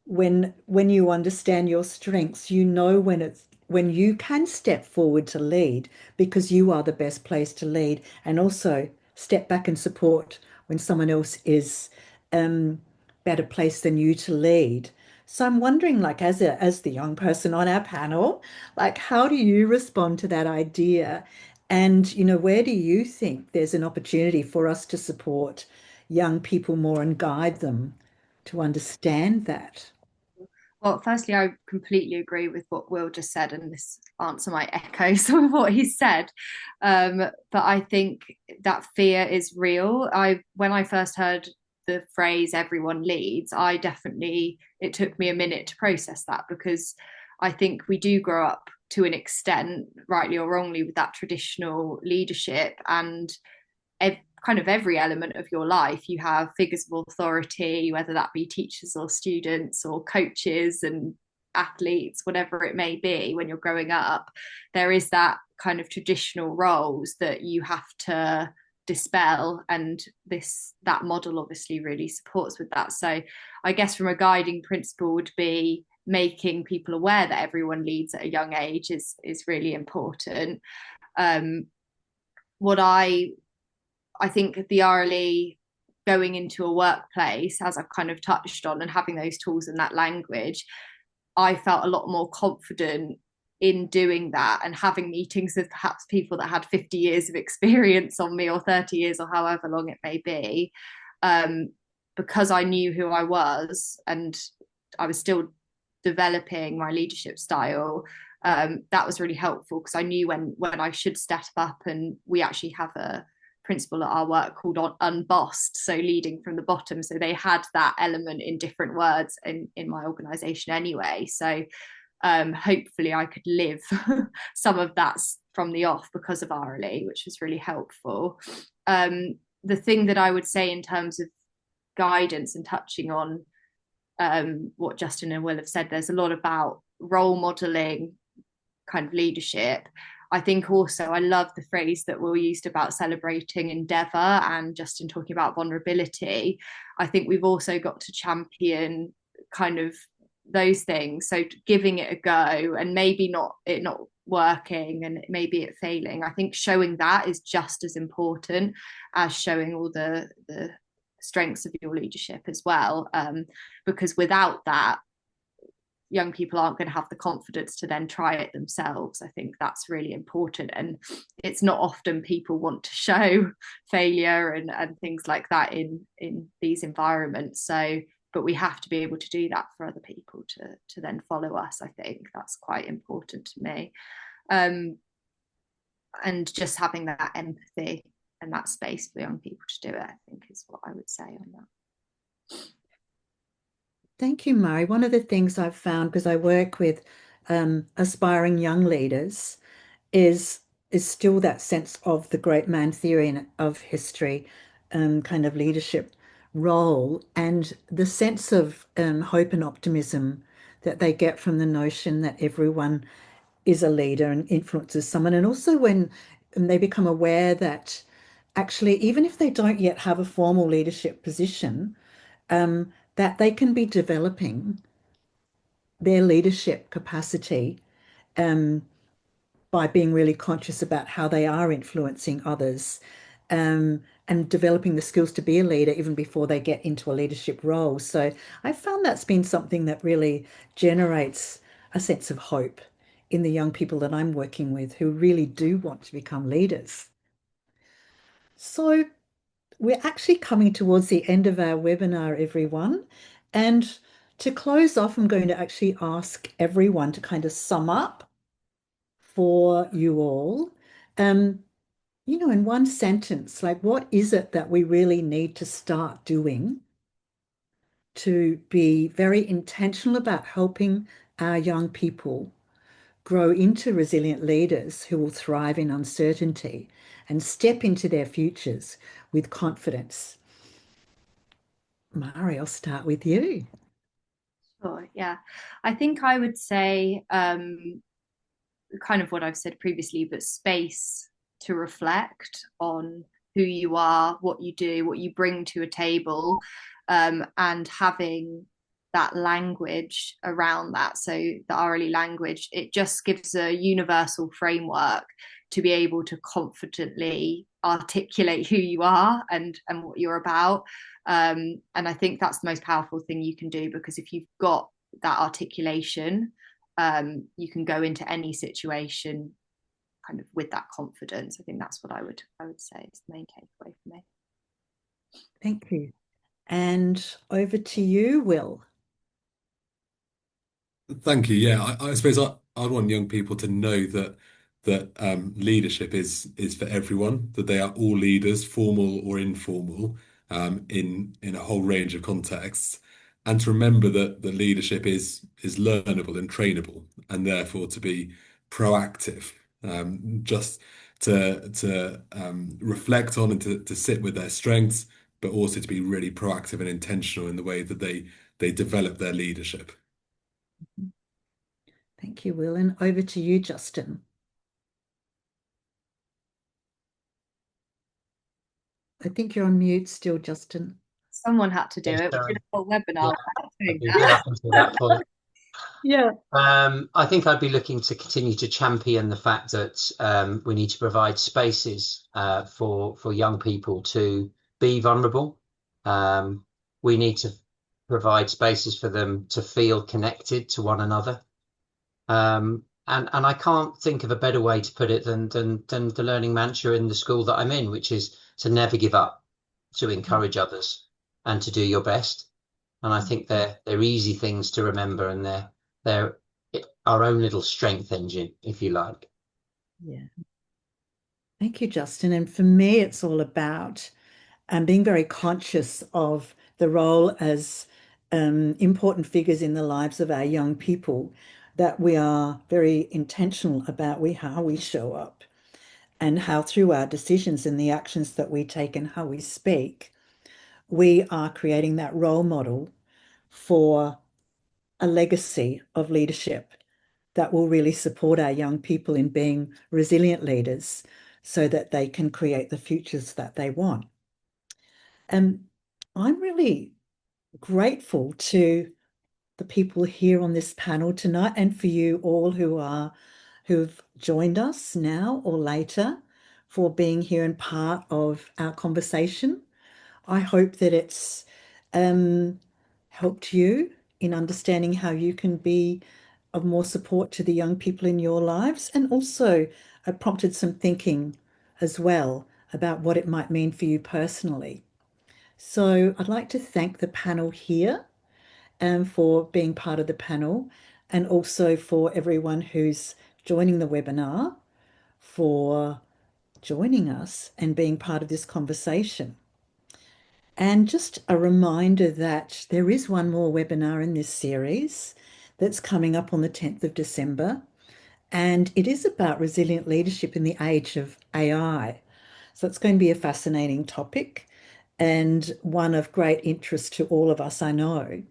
A: when you understand your strengths, when you can step forward to lead because you are the best place to lead, and also step back and support when someone else is better placed than you to lead. So I'm wondering, like, as the young person on our panel, like, how do you respond to that idea? And, where do you think there's an opportunity for us to support young people more and guide them to understand that?
C: Well, firstly, I completely agree with what Will just said, and this answer might echo some of what he said. But I think that fear is real. When I first heard the phrase "everyone leads," it took me a minute to process that, because I think we do grow up to an extent, rightly or wrongly, with that traditional leadership, and kind of every element of your life you have figures of authority, whether that be teachers or students or coaches and athletes, whatever it may be. When you're growing up, there is that kind of traditional roles that you have to dispel, and that model obviously really supports with that. So I guess from a guiding principle would be making people aware that everyone leads at a young age is really important. What I think the RLE, going into a workplace, as I've kind of touched on, and having those tools and that language, I felt a lot more confident in doing that and having meetings with perhaps people that had 50 years of experience on me, or 30 years, or however long it may be, because I knew who I was and I was still developing my leadership style. That was really helpful, because I knew when I should step up. And we actually have a principle at our work called unbossed, so leading from the bottom. So they had that element in different words in my organization anyway. So hopefully I could live some of that from the off because of RLE, which was really helpful. The thing that I would say in terms of guidance, and touching on what Justin and Will have said, there's a lot about role modeling kind of leadership. I think also I love the phrase that Will used about celebrating endeavour, and Justin talking about vulnerability. I think we've also got to champion kind of those things. So giving it a go, and maybe not working, and maybe it failing. I think showing that is just as important as showing all the strengths of your leadership as well. Because without that, young people aren't going to have the confidence to then try it themselves. I think that's really important, and it's not often people want to show failure and things like that in these environments. So but we have to be able to do that for other people to then follow us. I think that's quite important to me, and just having that empathy and that space for young people to do it, I think, is what I would say on that.
A: Thank you, Mhairi. One of the things I've found, because I work with aspiring young leaders, is still that sense of the great man theory of history, kind of leadership role, and the sense of hope and optimism that they get from the notion that everyone is a leader and influences someone. And also when they become aware that actually, even if they don't yet have a formal leadership position, that they can be developing their leadership capacity by being really conscious about how they are influencing others, and developing the skills to be a leader even before they get into a leadership role. So I found that's been something that really generates a sense of hope in the young people that I'm working with who really do want to become leaders. So we're actually coming towards the end of our webinar, everyone. And to close off, I'm going to actually ask everyone to kind of sum up for you all. In one sentence, like what is it that we really need to start doing to be very intentional about helping our young people grow into resilient leaders who will thrive in uncertainty and step into their futures with confidence? Mhairi, I'll start with you.
C: Sure, yeah. I think I would say kind of what I've said previously, but space to reflect on who you are, what you do, what you bring to a table, and having that language around that. So the RLE language, it just gives a universal framework to be able to confidently articulate who you are and what you're about. And I think that's the most powerful thing you can do, because if you've got that articulation, you can go into any situation kind of with that confidence. I think that's what I would say is the main takeaway for me.
A: Thank you. And over to you, Will.
B: Thank you. Yeah, I suppose I want young people to know that leadership is for everyone, that they are all leaders, formal or informal, in a whole range of contexts, and to remember that the leadership is learnable and trainable, and therefore to be proactive, just to reflect on and to sit with their strengths, but also to be really proactive and intentional in the way that they develop their leadership.
A: Thank you, Will. And over to you, Justin. I think you're on mute still, Justin.
C: Someone had to do
D: Yes,
C: it. We did a whole webinar.
D: Yeah, up until that point.
A: Yeah.
D: I think I'd be looking to continue to champion the fact that we need to provide spaces for young people to be vulnerable. We need to provide spaces for them to feel connected to one another. And I can't think of a better way to put it than the learning mantra in the school that I'm in, which is to never give up, to encourage others, and to do your best. And I think they're easy things to remember, and they're our own little strength engine, if you like.
A: Yeah. Thank you, Justin. And for me, it's all about being very conscious of the role as important figures in the lives of our young people, that we are very intentional about how we show up, and how through our decisions and the actions that we take and how we speak, we are creating that role model for a legacy of leadership that will really support our young people in being resilient leaders so that they can create the futures that they want. And I'm really grateful to the people here on this panel tonight and for you all who've joined us now or later for being here and part of our conversation. I hope that it's helped you in understanding how you can be of more support to the young people in your lives, and also prompted some thinking as well about what it might mean for you personally. So I'd like to thank the panel here for being part of the panel, and also for everyone who's joining the webinar for joining us and being part of this conversation. And just a reminder that there is one more webinar in this series that's coming up on the 10th of December, and it is about resilient leadership in the age of AI. So it's going to be a fascinating topic and one of great interest to all of us, I know.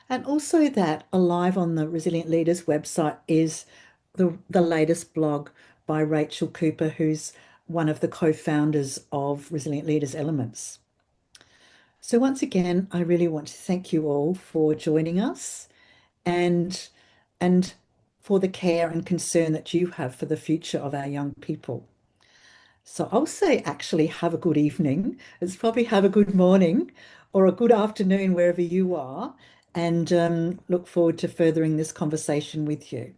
A: And also that alive on the Resilient Leaders website is the latest blog by Rachel Cooper, who's one of the co-founders of Resilient Leaders Elements. So once again, I really want to thank you all for joining us and for the care and concern that you have for the future of our young people. So I'll say actually have a good evening. It's probably have a good morning or a good afternoon wherever you are, and look forward to furthering this conversation with you.